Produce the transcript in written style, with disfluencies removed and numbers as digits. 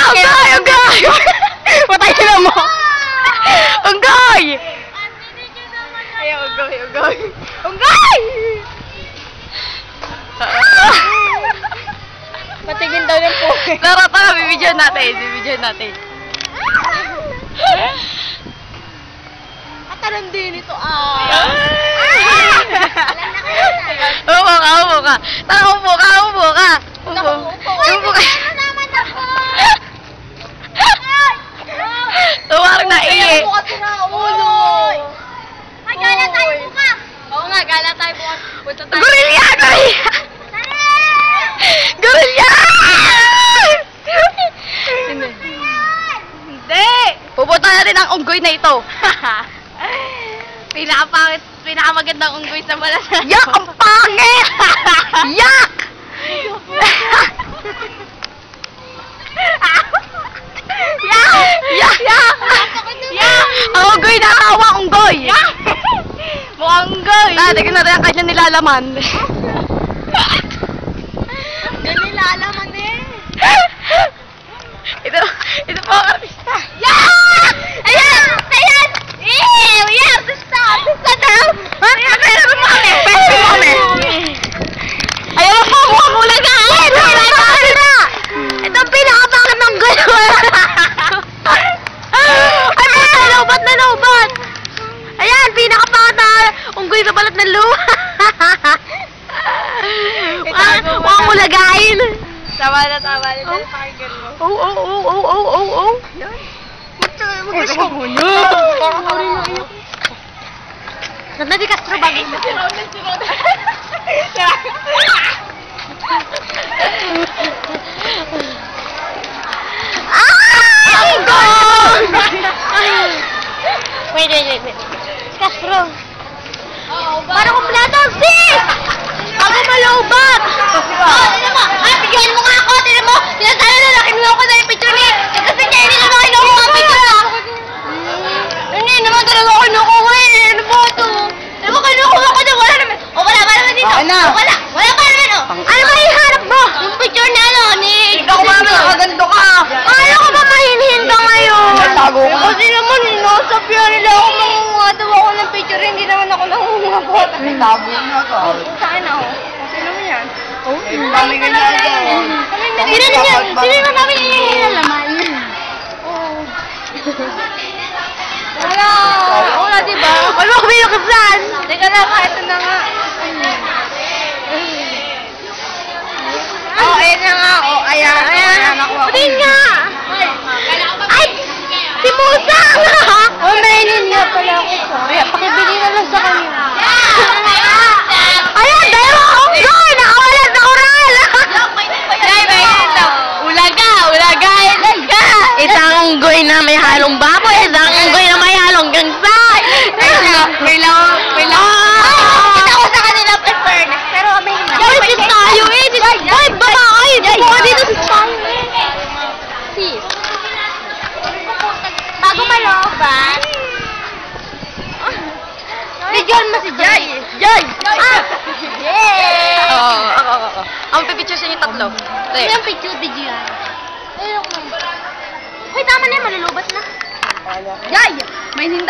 Unggoy! Unggoy! Patay na mo! Unggoy! Ay, unggoy, unggoy! Unggoy! Patigin daw yung po. Tara, tara, bibidyan natin. Bibidyan natin. Katalan din ito, Upo ka, upo ka. Tara, upo ka, upo ka. Upo. Upo ka. Tuwag na iye. Bukas na, ulo. Ay, gala tayo bukas. Oo nga, gala tayo bukas. Punta tayo. Gorilla! Gorilla! Gorilla! Hindi! Pupunta natin ang unggoy na ito. Pinakamagandang unggoy sa Malasan. Yak! Ang pangit! Yak! Yak! Yak! Yak! Yak! Ang unggoy na kawa, unggoy! Mukhang unggoy. Tignan natin ang kanya nilalaman. Yan nilalaman eh. Ito po ang artista. Yak! Ayan! Ayan! Ew! Yak! Artista! Artista daw! Pwede mo kami! Pwede mo kami! Ayan po! Mukhang ulaga! Ito ang pinakapangit ng unggoy. Ay, puta! Lobat na lobat! Ayan! Pinakapangit na unggoy sa balat ng luwa! Mukhang ulagain! Tama na. Pakinggan mo. Oh! Mag-gusto ka muna! Ganda di Castro bagay na. Wait. Castro. Parang kumpleto, sis! Ako malobat! Tinan mo! Bigyan mo nga ako! Tinan mo! Sinasabi na nakinuha ko na yung picture ni... Kasi kaya hindi naman kinuha ko ang picture Hindi naman talaga ako kinukuha eh! Ano ba ito? Tinan mo kinukuha ko na wala naman! Wala pa naman dito! Wala pa naman Ano ba iharap mo? Yung picture na ni... Ikaw mami! Nakagando ka! Paano ko ba mahinhinta ngayon? Nagtago ka. Kasi naman, nasabihan nila ako mangunga daw ako ng picture, hindi naman ako nangunga po. Nagtago na ka. Sa akin ako. Kasi naman yan. Ang dami ginagawa. Hindi naman namin nilalaman. Wala, diba? Ano kami yung plan? Teka lang, ito na nga. Ayan na nga. Ayan. Patingin nga! Ay! Si Musa! Mainin nga pala ako sa. Pakibili na lang sa kanya. Ayan! Dalawa akong goy! Nakawalan sa oral! Ulaga! Isang unggoy na may halong baboy, isang unggoy na may halong gangsay. Kailangan. Kita ko sa kanila, fairness. Pero kami hindi. Ay, sis tayo eh! Ay, baba kayo! Baba dito, sis tayo eh! Sis. Bago malobat. Bigyan mo si Jay. Jay! Yay! Ako. Ang pipicture sa inyo tatlo. Ano yung picture video yan? Ayun ako. Hoy, tama na yun. Malulubat na. Jay! May hindaw!